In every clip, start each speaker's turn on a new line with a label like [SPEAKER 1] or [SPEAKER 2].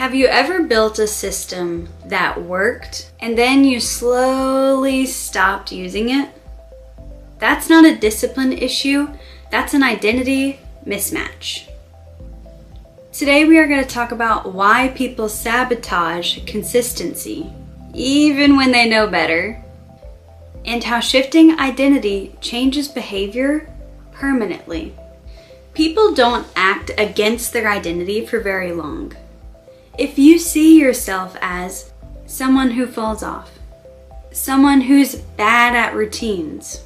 [SPEAKER 1] Have you ever built a system that worked and then you slowly stopped using it? That's not a discipline issue, that's an identity mismatch. Today we are going to talk about why people sabotage consistency, even when they know better, and how shifting identity changes behavior permanently. People don't act against their identity for very long. If you see yourself as someone who falls off, someone who's bad at routines,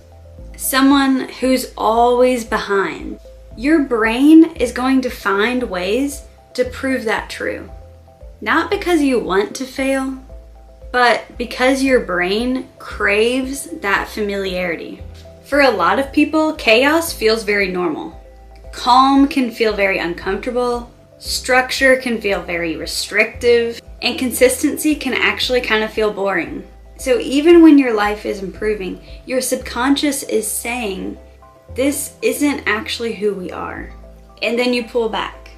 [SPEAKER 1] someone who's always behind, your brain is going to find ways to prove that true. Not because you want to fail, but because your brain craves that familiarity. For a lot of people, chaos feels very normal. Calm can feel very uncomfortable. Structure can feel very restrictive, and consistency can actually kind of feel boring. So even when your life is improving, your subconscious is saying, this isn't actually who we are. And then you pull back.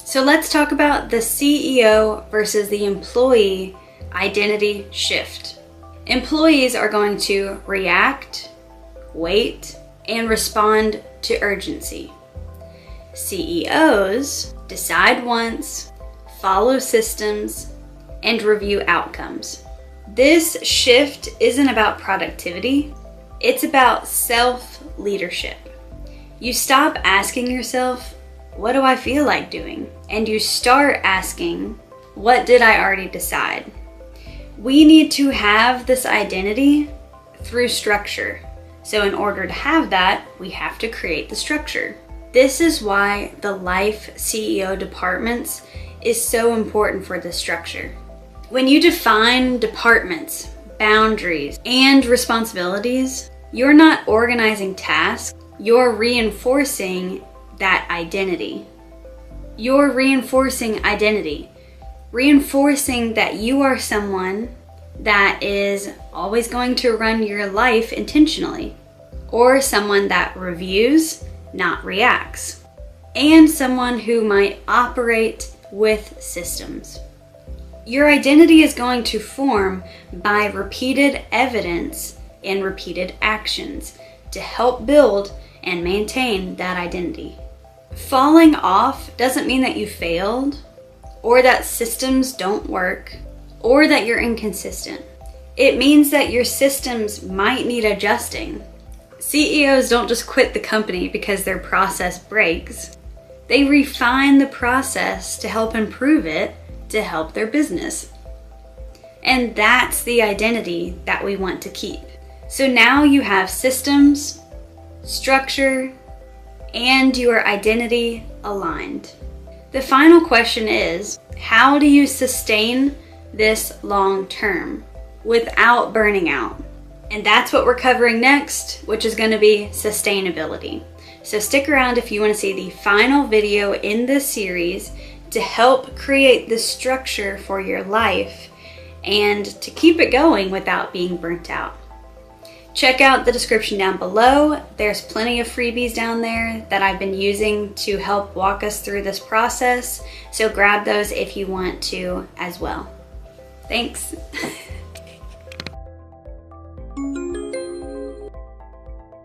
[SPEAKER 1] So let's talk about the CEO versus the employee identity shift. Employees are going to react, wait, and respond to urgency. CEOs decide once, follow systems, and review outcomes. This shift isn't about productivity, it's about self-leadership. You stop asking yourself, what do I feel like doing? And you start asking, what did I already decide? We need to have this identity through structure. So in order to have that, we have to create the structure. This is why the life CEO departments is so important for this structure. When you define departments, boundaries, and responsibilities, you're not organizing tasks, you're reinforcing that identity. You're reinforcing identity, reinforcing that you are someone that is always going to run your life intentionally, or someone that reviews, not reacts, and someone who might operate with systems. Your identity is going to form by repeated evidence and repeated actions to help build and maintain that identity. Falling off doesn't mean that you failed, or that systems don't work, or that you're inconsistent. It means that your systems might need adjusting. CEOs don't just quit the company because their process breaks. They refine the process to help improve it, to help their business. And that's the identity that we want to keep. So now you have systems, structure, and your identity aligned. The final question is, how do you sustain this long term without burning out? And that's what we're covering next, which is going to be sustainability. So stick around if you want to see the final video in this series to help create the structure for your life and to keep it going without being burnt out. Check out the description down below. There's plenty of freebies down there that I've been using to help walk us through this process. So grab those if you want to as well. Thanks.